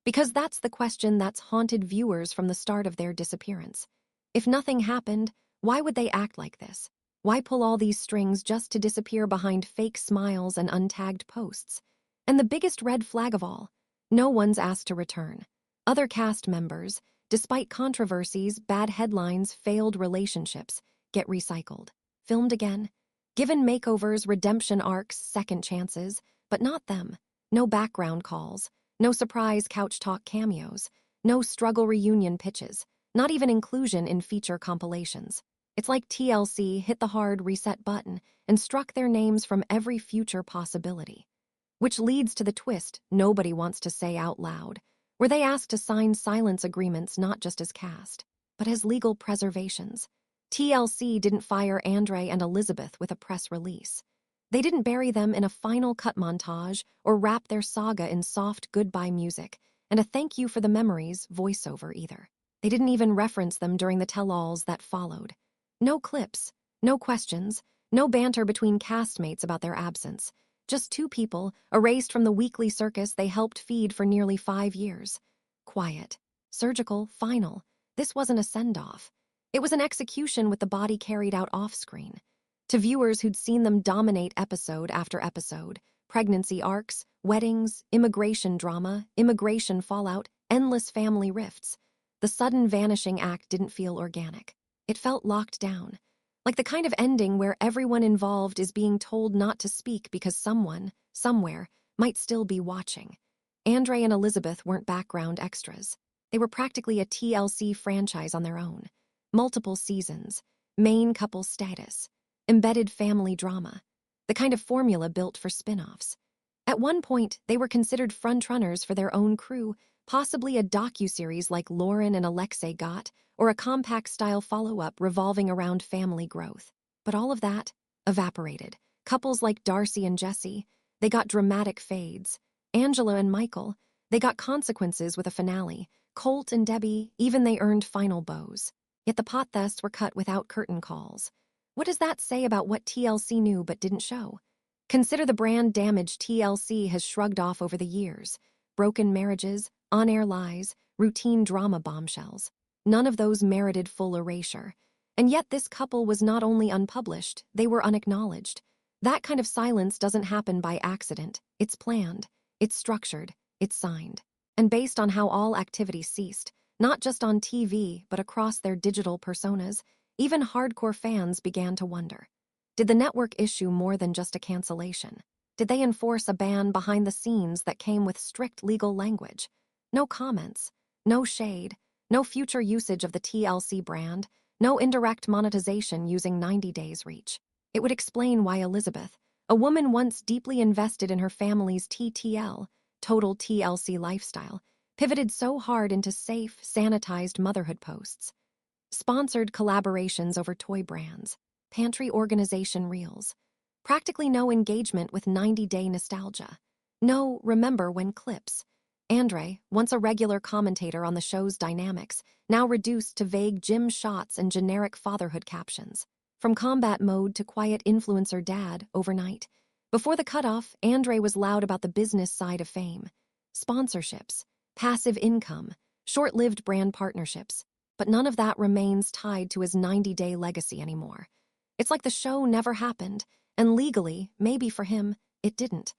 Because that's the question that's haunted viewers from the start of their disappearance. If nothing happened, why would they act like this? Why pull all these strings just to disappear behind fake smiles and untagged posts? And the biggest red flag of all, no one's asked to return. Other cast members, despite controversies, bad headlines, failed relationships, get recycled, filmed again, given makeovers, redemption arcs, second chances, but not them. No background calls, no surprise couch talk cameos, no struggle reunion pitches, not even inclusion in feature compilations. It's like TLC hit the hard reset button and struck their names from every future possibility. Which leads to the twist nobody wants to say out loud, where they asked to sign silence agreements not just as cast, but as legal preservations. TLC didn't fire Andrei and Elizabeth with a press release. They didn't bury them in a final cut montage or wrap their saga in soft goodbye music and a thank you for the memories voiceover either. They didn't even reference them during the tell-alls that followed. No clips, no questions, no banter between castmates about their absence. Just two people, erased from the weekly circus they helped feed for nearly 5 years. Quiet, surgical, final. This wasn't a send-off. It was an execution with the body carried out off-screen. To viewers who'd seen them dominate episode after episode, pregnancy arcs, weddings, immigration drama, immigration fallout, endless family rifts, the sudden vanishing act didn't feel organic. It felt locked down. Like the kind of ending where everyone involved is being told not to speak because someone, somewhere, might still be watching. Andrei and Elizabeth weren't background extras. They were practically a TLC franchise on their own. Multiple seasons, main couple status, embedded family drama, the kind of formula built for spin-offs. At one point, they were considered frontrunners for their own crew, possibly a docuseries like Lauren and Alexei got, or a compact-style follow-up revolving around family growth. But all of that evaporated. Couples like Darcy and Jesse, they got dramatic fades. Angela and Michael, they got consequences with a finale. Colt and Debbie, even they earned final bows. Yet the potthests were cut without curtain calls. What does that say about what TLC knew but didn't show? Consider the brand damage TLC has shrugged off over the years. Broken marriages, on-air lies, routine drama bombshells. None of those merited full erasure. And yet this couple was not only unpublished, they were unacknowledged. That kind of silence doesn't happen by accident. It's planned, it's structured, it's signed. And based on how all activity ceased, not just on TV, but across their digital personas, even hardcore fans began to wonder. Did the network issue more than just a cancellation? Did they enforce a ban behind the scenes that came with strict legal language? No comments, no shade, no future usage of the TLC brand, no indirect monetization using 90 days reach. It would explain why Elizabeth, a woman once deeply invested in her family's TTL, total TLC lifestyle, pivoted so hard into safe, sanitized motherhood posts. Sponsored collaborations over toy brands, pantry organization reels. Practically no engagement with 90-day nostalgia. No remember when clips. Andrei, once a regular commentator on the show's dynamics, now reduced to vague gym shots and generic fatherhood captions. From combat mode to quiet influencer dad overnight. Before the cutoff, Andrei was loud about the business side of fame. Sponsorships, passive income, short-lived brand partnerships. But none of that remains tied to his 90-day legacy anymore. It's like the show never happened, and legally, maybe for him, it didn't.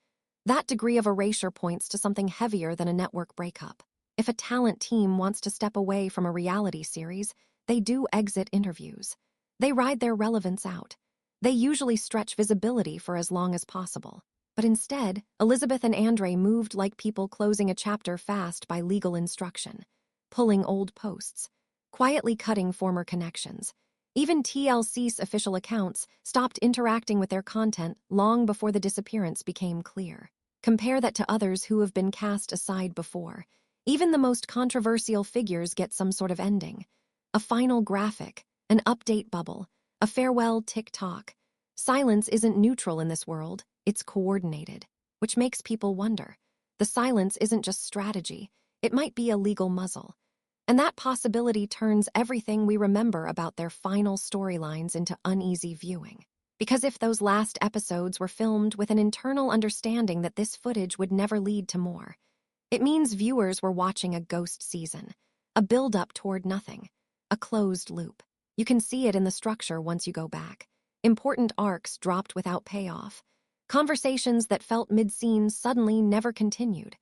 That degree of erasure points to something heavier than a network breakup. If a talent team wants to step away from a reality series, they do exit interviews. They ride their relevance out. They usually stretch visibility for as long as possible. But instead, Elizabeth and Andrei moved like people closing a chapter fast by legal instruction, pulling old posts, quietly cutting former connections. Even TLC's official accounts stopped interacting with their content long before the disappearance became clear. Compare that to others who have been cast aside before. Even the most controversial figures get some sort of ending. A final graphic, an update bubble, a farewell tick-tock. Silence isn't neutral in this world, it's coordinated, which makes people wonder. The silence isn't just strategy, it might be a legal muzzle. And that possibility turns everything we remember about their final storylines into uneasy viewing. Because if those last episodes were filmed with an internal understanding that this footage would never lead to more, it means viewers were watching a ghost season, a build-up toward nothing, a closed loop. You can see it in the structure once you go back. Important arcs dropped without payoff. Conversations that felt mid-scene suddenly never continued.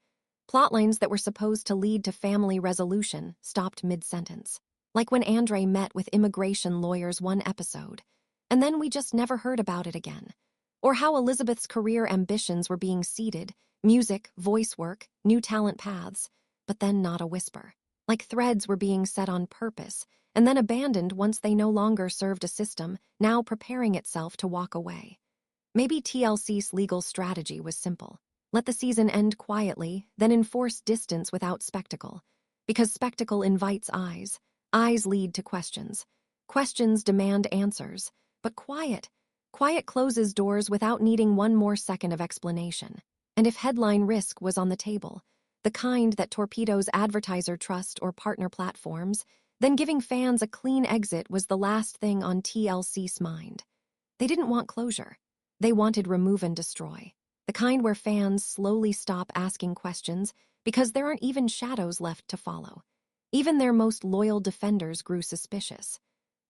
Plotlines that were supposed to lead to family resolution stopped mid-sentence. Like when Andrei met with immigration lawyers one episode, and then we just never heard about it again. Or how Elizabeth's career ambitions were being seeded, music, voice work, new talent paths, but then not a whisper. Like threads were being set on purpose, and then abandoned once they no longer served a system, now preparing itself to walk away. Maybe TLC's legal strategy was simple. Let the season end quietly, then enforce distance without spectacle. Because spectacle invites eyes. Eyes lead to questions. Questions demand answers. But quiet closes doors without needing one more second of explanation. And if headline risk was on the table, the kind that torpedoes advertiser trust or partner platforms, then giving fans a clean exit was the last thing on TLC's mind. They didn't want closure. They wanted remove and destroy. The kind where fans slowly stop asking questions because there aren't even shadows left to follow. Even their most loyal defenders grew suspicious.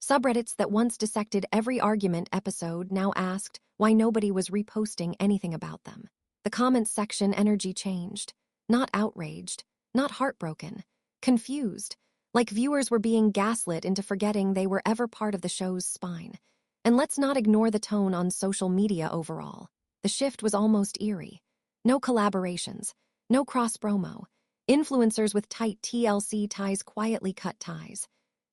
Subreddits that once dissected every argument episode now asked why nobody was reposting anything about them. The comments section energy changed. Not outraged, not heartbroken, confused, like viewers were being gaslit into forgetting they were ever part of the show's spine. And let's not ignore the tone on social media overall. The shift was almost eerie. No collaborations, no cross-promo. Influencers with tight TLC ties quietly cut ties.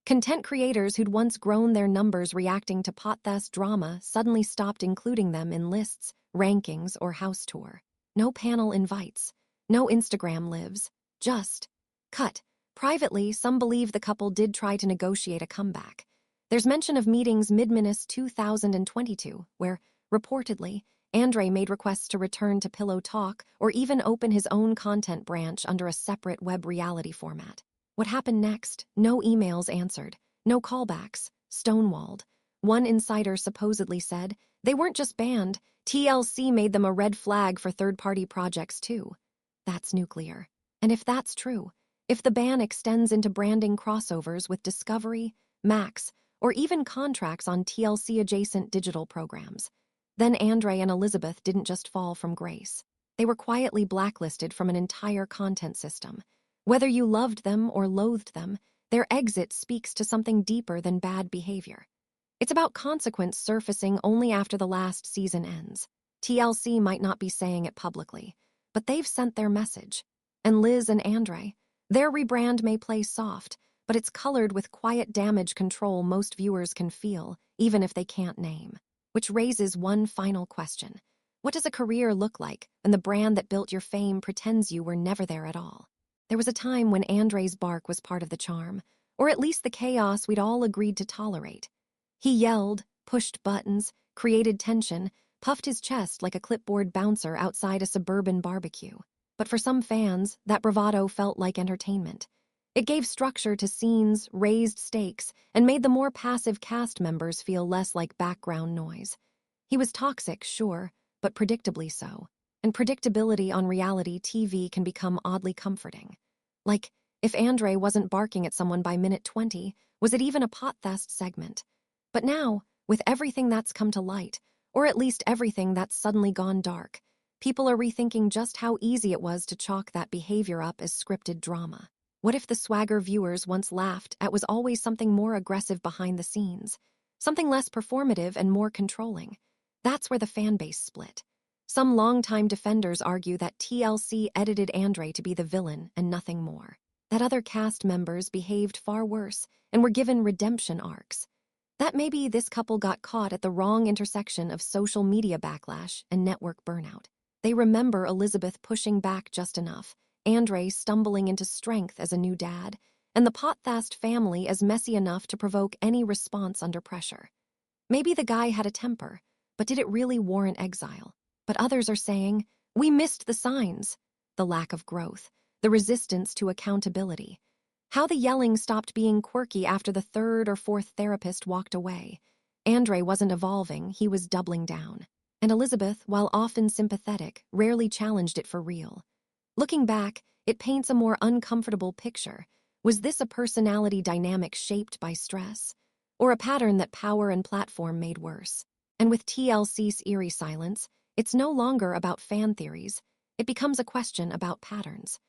Content creators who'd once grown their numbers reacting to Potthast drama suddenly stopped including them in lists, rankings, or house tour. No panel invites. No Instagram lives. Just cut. Privately, some believe the couple did try to negotiate a comeback. There's mention of meetings mid-Minus 2022, where, reportedly, Andrei made requests to return to Pillow Talk or even open his own content branch under a separate web reality format. What happened next? No emails answered. No callbacks. Stonewalled. One insider supposedly said, they weren't just banned, TLC made them a red flag for third-party projects too. That's nuclear. And if that's true, if the ban extends into branding crossovers with Discovery, Max, or even contracts on TLC-adjacent digital programs, then Andrei and Elizabeth didn't just fall from grace. They were quietly blacklisted from an entire content system. Whether you loved them or loathed them, their exit speaks to something deeper than bad behavior. It's about consequence surfacing only after the last season ends. TLC might not be saying it publicly, but they've sent their message. And Liz and Andrei, their rebrand may play soft, but it's colored with quiet damage control most viewers can feel, even if they can't name. Which raises one final question. What does a career look like when the brand that built your fame pretends you were never there at all? There was a time when Andrei's bark was part of the charm, or at least the chaos we'd all agreed to tolerate. He yelled, pushed buttons, created tension, puffed his chest like a clipboard bouncer outside a suburban barbecue. But for some fans, that bravado felt like entertainment. It gave structure to scenes, raised stakes, and made the more passive cast members feel less like background noise. He was toxic, sure, but predictably so. And predictability on reality TV can become oddly comforting. Like, if Andrei wasn't barking at someone by minute 20, was it even a Potthast segment? But now, with everything that's come to light, or at least everything that's suddenly gone dark, people are rethinking just how easy it was to chalk that behavior up as scripted drama. What if the swagger viewers once laughed at was always something more aggressive behind the scenes? Something less performative and more controlling? That's where the fanbase split. Some longtime defenders argue that TLC edited Andrei to be the villain and nothing more. That other cast members behaved far worse and were given redemption arcs. That maybe this couple got caught at the wrong intersection of social media backlash and network burnout. They remember Elizabeth pushing back just enough, Andrei stumbling into strength as a new dad, and the Potthast family as messy enough to provoke any response under pressure. Maybe the guy had a temper, but did it really warrant exile? But others are saying, we missed the signs. The lack of growth, the resistance to accountability. How the yelling stopped being quirky after the third or fourth therapist walked away. Andrei wasn't evolving, he was doubling down. And Elizabeth, while often sympathetic, rarely challenged it for real. Looking back, it paints a more uncomfortable picture. Was this a personality dynamic shaped by stress? Or a pattern that power and platform made worse? And with TLC's eerie silence, it's no longer about fan theories. It becomes a question about patterns.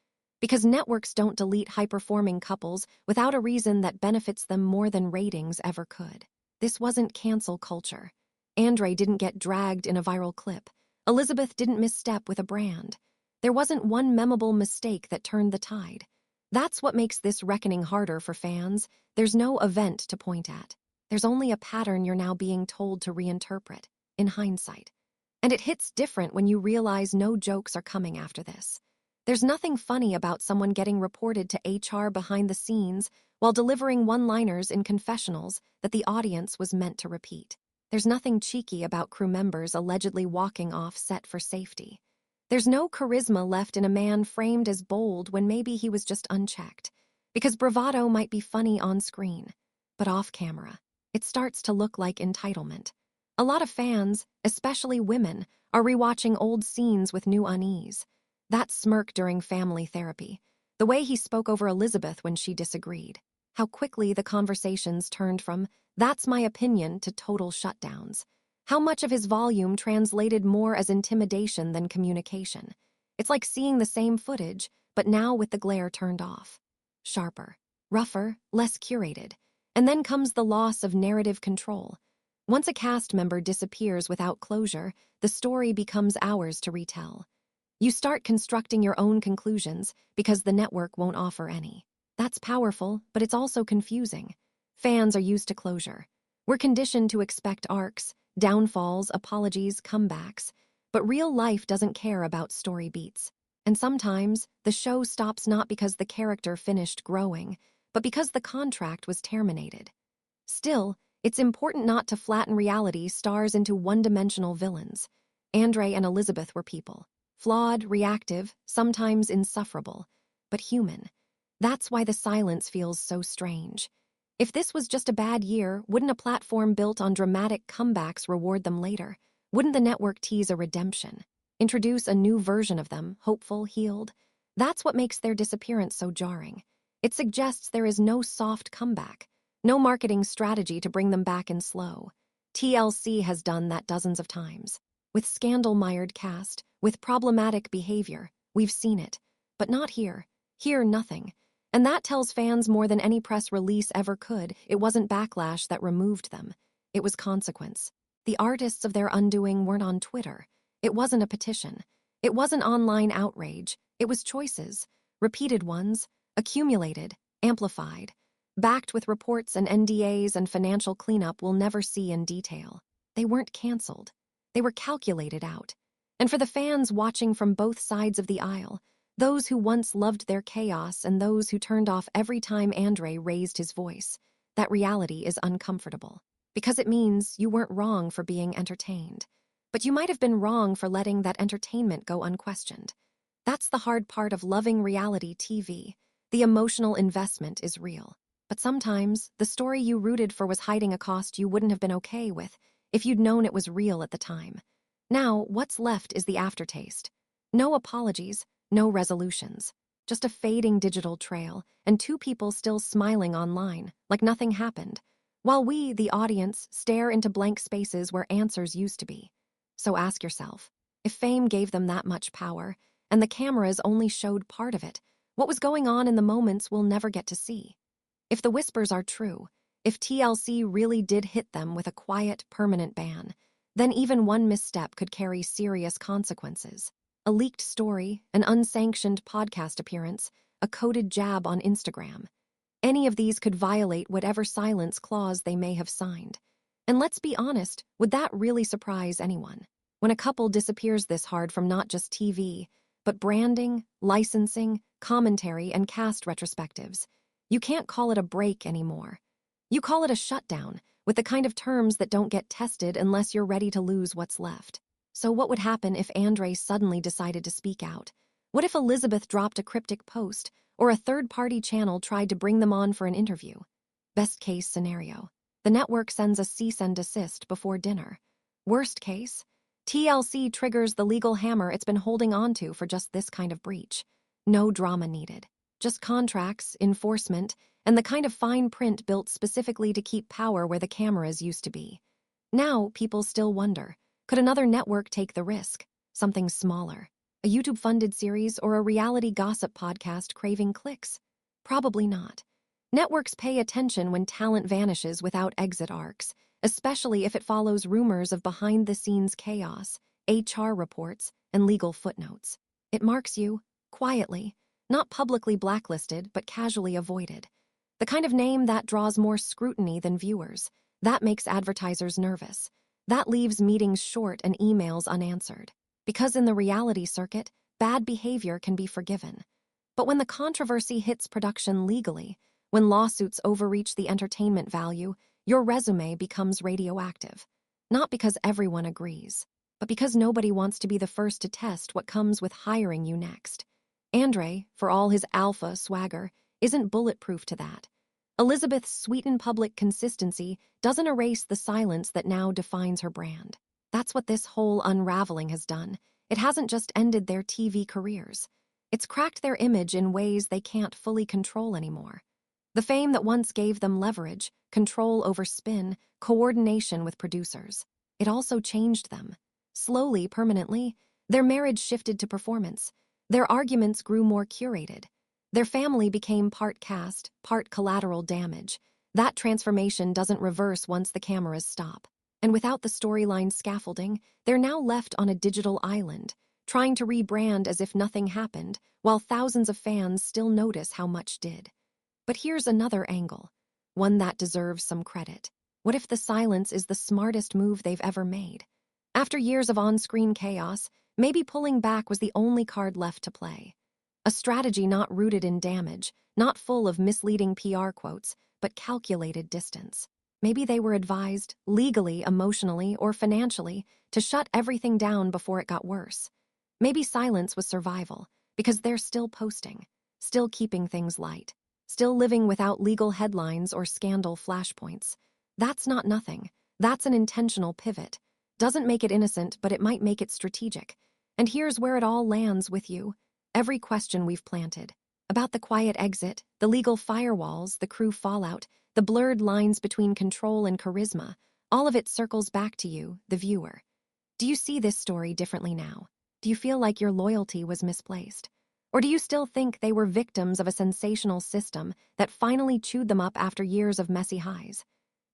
Because networks don't delete high-performing couples without a reason that benefits them more than ratings ever could. This wasn't cancel culture. Andrei didn't get dragged in a viral clip. Elizabeth didn't misstep with a brand. There wasn't one memorable mistake that turned the tide. That's what makes this reckoning harder for fans. There's no event to point at. There's only a pattern you're now being told to reinterpret, in hindsight. And it hits different when you realize no jokes are coming after this. There's nothing funny about someone getting reported to HR behind the scenes while delivering one-liners in confessionals that the audience was meant to repeat. There's nothing cheeky about crew members allegedly walking off set for safety. There's no charisma left in a man framed as bold when maybe he was just unchecked. Because bravado might be funny on screen, but off camera, it starts to look like entitlement. A lot of fans, especially women, are rewatching old scenes with new unease. That smirk during family therapy, the way he spoke over Elizabeth when she disagreed, how quickly the conversations turned from, "That's my opinion," to total shutdowns. How much of his volume translated more as intimidation than communication. It's like seeing the same footage, but now with the glare turned off. Sharper, rougher, less curated. And then comes the loss of narrative control. Once a cast member disappears without closure, the story becomes ours to retell. You start constructing your own conclusions because the network won't offer any. That's powerful, but it's also confusing. Fans are used to closure. We're conditioned to expect arcs, downfalls, apologies, comebacks. But real life doesn't care about story beats. And sometimes, the show stops not because the character finished growing, but because the contract was terminated. Still, it's important not to flatten reality stars into one-dimensional villains. Andrei and Elizabeth were people. Flawed, reactive, sometimes insufferable, but human. That's why the silence feels so strange. If this was just a bad year, wouldn't a platform built on dramatic comebacks reward them later? Wouldn't the network tease a redemption? Introduce a new version of them, hopeful, healed? That's what makes their disappearance so jarring. It suggests there is no soft comeback, no marketing strategy to bring them back in slow. TLC has done that dozens of times. With scandal-mired cast, with problematic behavior, we've seen it. But not here. Here, nothing. And that tells fans more than any press release ever could. It wasn't backlash that removed them. It was consequence. The artists of their undoing weren't on Twitter. It wasn't a petition. It wasn't online outrage. It was choices. Repeated ones. Accumulated. Amplified. Backed with reports and NDAs and financial cleanup we'll never see in detail. They weren't canceled. They were calculated out. And for the fans watching from both sides of the aisle, those who once loved their chaos and those who turned off every time Andrei raised his voice, that reality is uncomfortable. Because it means you weren't wrong for being entertained. But you might have been wrong for letting that entertainment go unquestioned. That's the hard part of loving reality TV. The emotional investment is real. But sometimes, the story you rooted for was hiding a cost you wouldn't have been okay with if you'd known it was real at the time. Now, what's left is the aftertaste. No apologies, no resolutions. Just a fading digital trail, and two people still smiling online, like nothing happened, while we, the audience, stare into blank spaces where answers used to be. So ask yourself, if fame gave them that much power, and the cameras only showed part of it, what was going on in the moments we'll never get to see? If the whispers are true, if TLC really did hit them with a quiet, permanent ban, then even one misstep could carry serious consequences. A leaked story, an unsanctioned podcast appearance, a coded jab on Instagram. Any of these could violate whatever silence clause they may have signed. And let's be honest, would that really surprise anyone? When a couple disappears this hard from not just TV, but branding, licensing, commentary, and cast retrospectives, you can't call it a break anymore. You call it a shutdown, with the kind of terms that don't get tested unless you're ready to lose what's left. So what would happen if Andrei suddenly decided to speak out? What if Elizabeth dropped a cryptic post, or a third-party channel tried to bring them on for an interview. Best case scenario, the network sends a cease and desist before dinner. Worst case, TLC triggers the legal hammer it's been holding onto for just this kind of breach. No drama needed. Just contracts, enforcement, and the kind of fine print built specifically to keep power where the cameras used to be. Now, people still wonder, could another network take the risk? Something smaller. A YouTube-funded series or a reality gossip podcast craving clicks? Probably not. Networks pay attention when talent vanishes without exit arcs, especially if it follows rumors of behind-the-scenes chaos, HR reports, and legal footnotes. It marks you, quietly, not publicly blacklisted, but casually avoided. The kind of name that draws more scrutiny than viewers. That makes advertisers nervous. That leaves meetings short and emails unanswered. Because in the reality circuit, bad behavior can be forgiven. But when the controversy hits production legally, when lawsuits overreach the entertainment value, your resume becomes radioactive. Not because everyone agrees, but because nobody wants to be the first to test what comes with hiring you next. Andrei, for all his alpha swagger, isn't bulletproof to that. Elizabeth's sweetened public consistency doesn't erase the silence that now defines her brand. That's what this whole unraveling has done. It hasn't just ended their TV careers. It's cracked their image in ways they can't fully control anymore. The fame that once gave them leverage, control over spin, coordination with producers. It also changed them. Slowly, permanently, their marriage shifted to performance. Their arguments grew more curated. Their family became part cast, part collateral damage. That transformation doesn't reverse once the cameras stop. And without the storyline scaffolding, they're now left on a digital island, trying to rebrand as if nothing happened, while thousands of fans still notice how much did. But here's another angle, one that deserves some credit. What if the silence is the smartest move they've ever made? After years of on-screen chaos, maybe pulling back was the only card left to play. A strategy not rooted in damage, not full of misleading PR quotes, but calculated distance. Maybe they were advised, legally, emotionally, or financially, to shut everything down before it got worse. Maybe silence was survival, because they're still posting, still keeping things light, still living without legal headlines or scandal flashpoints. That's not nothing. That's an intentional pivot. Doesn't make it innocent, but it might make it strategic. And here's where it all lands with you. Every question we've planted. About the quiet exit, the legal firewalls, the crew fallout, the blurred lines between control and charisma, all of it circles back to you, the viewer. Do you see this story differently now? Do you feel like your loyalty was misplaced? Or do you still think they were victims of a sensational system that finally chewed them up after years of messy highs?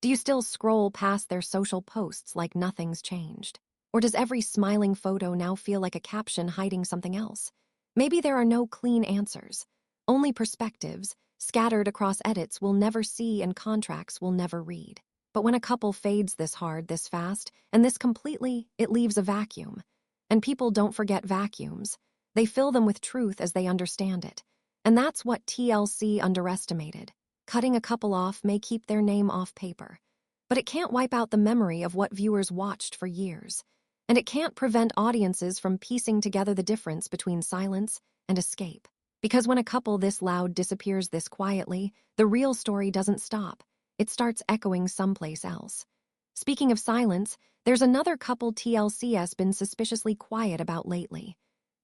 Do you still scroll past their social posts like nothing's changed? Or does every smiling photo now feel like a caption hiding something else? Maybe there are no clean answers, only perspectives, scattered across edits we'll never see and contracts we'll never read. But when a couple fades this hard, this fast, and this completely, it leaves a vacuum. And people don't forget vacuums. They fill them with truth as they understand it. And that's what TLC underestimated. Cutting a couple off may keep their name off paper, but it can't wipe out the memory of what viewers watched for years. And it can't prevent audiences from piecing together the difference between silence and escape. Because when a couple this loud disappears this quietly, the real story doesn't stop. It starts echoing someplace else. Speaking of silence, there's another couple TLC has been suspiciously quiet about lately.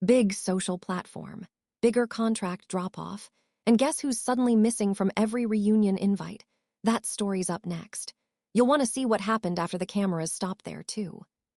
Big social platform, bigger contract drop-off, and guess who's suddenly missing from every reunion invite? That story's up next. You'll want to see what happened after the cameras stopped there, too.